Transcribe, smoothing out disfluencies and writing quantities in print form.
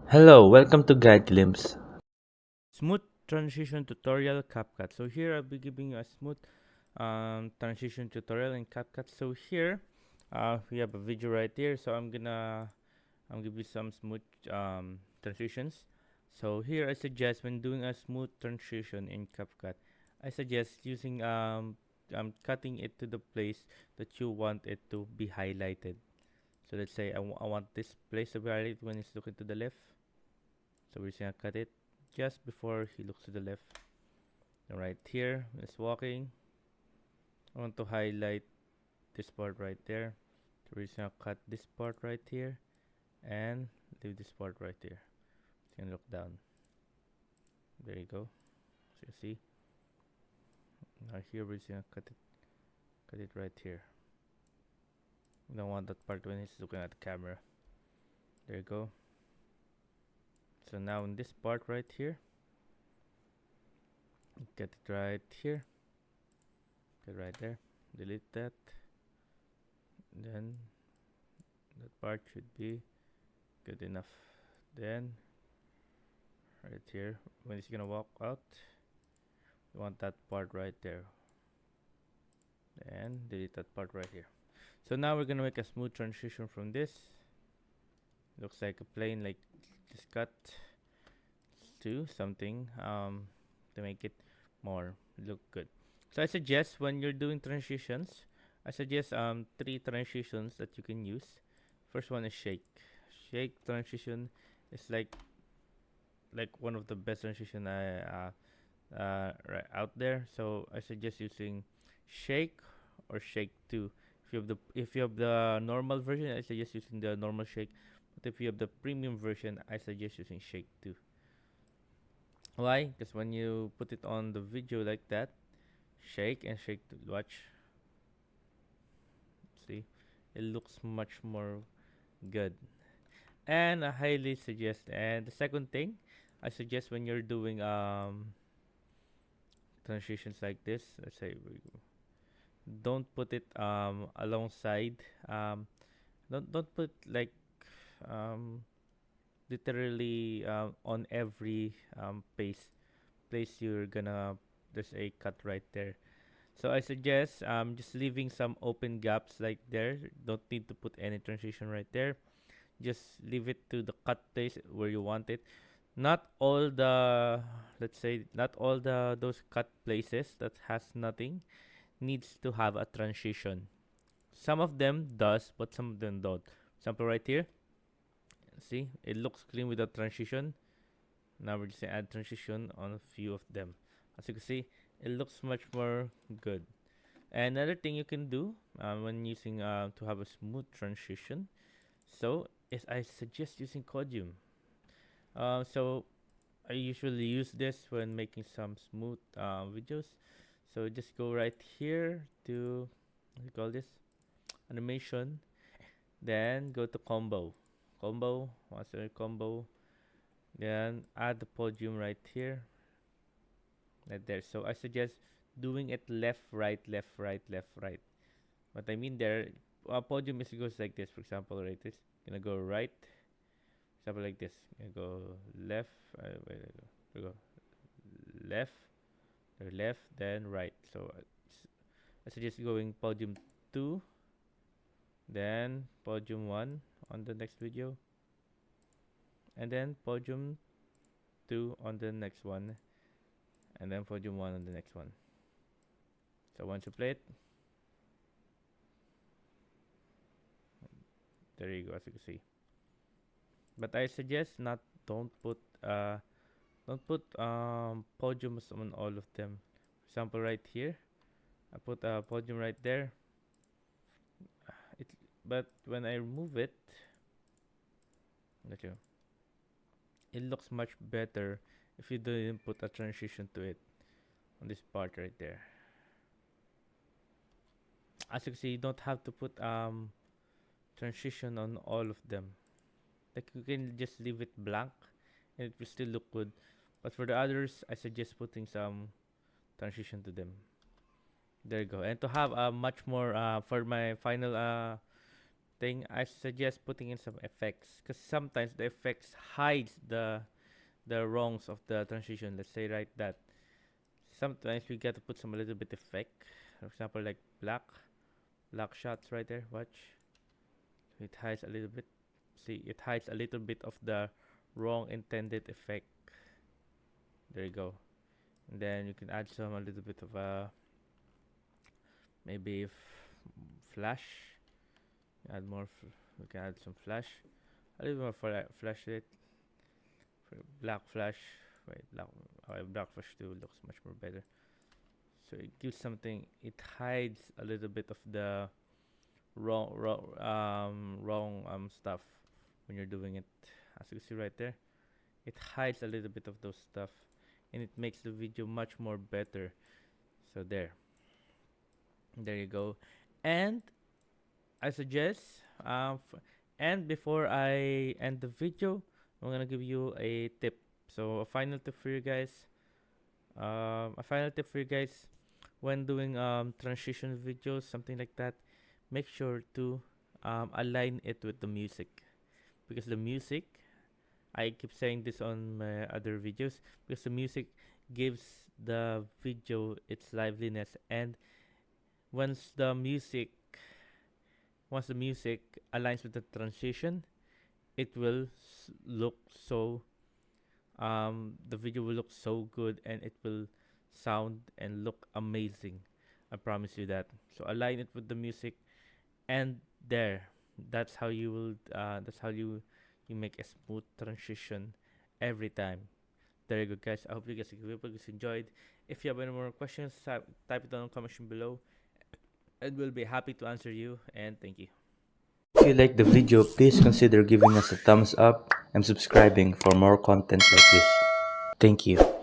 Hello, welcome to Guide Glimpse. Smooth transition tutorial CapCut. So here I'll be giving you a smooth transition tutorial in CapCut. So here we have a video right here. So I'm give you some smooth transitions. So here I suggest when doing a smooth transition in CapCut, I suggest using cutting it to the place that you want it to be highlighted. So let's say I want this place to be highlighted when it's looking to the left. So we're just gonna cut it just before he looks to the left. Right here is walking. I want to highlight this part right there. So we're just gonna cut this part right here and leave this part right here. So you can look down. There you go. So you see. Now here we're just gonna cut it right here. We don't want that part when he's looking at the camera. There you go. So now in this part right here, get it right here. Get right there. Delete that. Then that part should be good enough. Then right here, when it's gonna walk out, you want that part right there. And delete that part right here. So now we're gonna make a smooth transition from this. Looks like a plane, like just cut to something to make it more look good. So I suggest when you're doing transitions, I suggest three transitions that you can use. First one is shake. Shake transition is like one of the best transition right out there. So I suggest using shake or shake 2. If you have the normal version, I suggest using the normal shake. But if you have the premium version, I suggest using shake 2. Why? Because when you put it on the video like that, shake and shake to watch, see, it looks much more good. And I highly suggest. And the second thing, I suggest when you're doing transitions like this, let's say don't put it alongside don't put like um literally on every place you're gonna there's a cut right there. So I suggest just leaving some open gaps like there. Don't need to put any transition right there. Just leave it to the cut place where you want it. Not all the, let's say, not all the those cut places that has nothing needs to have a transition. Some of them does, but some of them don't. Example right here, see, it looks clean without transition. Now we're just gonna add transition on a few of them. As you can see, it looks much more good. And another thing you can do when using to have a smooth transition, so is I suggest using Codium. So I usually use this when making some smooth videos. So just go right here to what do you call this animation, then go to combo. Once you're in combo, then add the podium right here, right there. So I suggest doing it left, right, left, right, left, right. What I mean there, podium is goes like this. For example, right, this gonna go right. For example, like this, gonna go left. We go left, or left, then right. So I suggest going podium 2, then podium 1 on the next video, and then podium 2 on the next one, and then podium 1 on the next one. So once you play it, there you go, as you can see. But I suggest not don't put podiums on all of them. For example, right here, I put a podium right there. It but when I remove it, let you, it looks much better if you didn't put a transition to it on this part right there. As you can see, you don't have to put transition on all of them. Like you can just leave it blank and it will still look good. But for the others, I suggest putting some transition to them. There you go. And to have a much more for my final thing, I suggest putting in some effects, because sometimes the effects hides the wrongs of the transition. Let's say right that sometimes we got to put some a little bit effect. For example, like black shots right there. Watch, it hides a little bit. See, it hides a little bit of the wrong intended effect. There you go. And then you can add some a little bit of maybe flash. Add more. We can add some flash. A little more flash it. Black flash. Wait, black flash too looks much more better. So it gives something. It hides a little bit of the wrong stuff when you're doing it. As you can see right there, it hides a little bit of those stuff, and it makes the video much more better. So there you go. And I suggest and before I end the video, I'm gonna give you a tip. So a final tip for you guys. When doing transition videos, something like that, make sure to align it with the music, because the music, I keep saying this on my other videos, because the music gives the video its liveliness, and once the music once the music aligns with the transition, it will look so the video will look so good, and it will sound and look amazing. I promise you that. So align it with the music, and there, that's how you will that's how you make a smooth transition every time. There you go, guys. I hope you guys enjoyed. If you have any more questions, type it down in the comment section below, and we'll be happy to answer you. And thank you. If you like the video, please consider giving us a thumbs up and subscribing for more content like this. Thank you.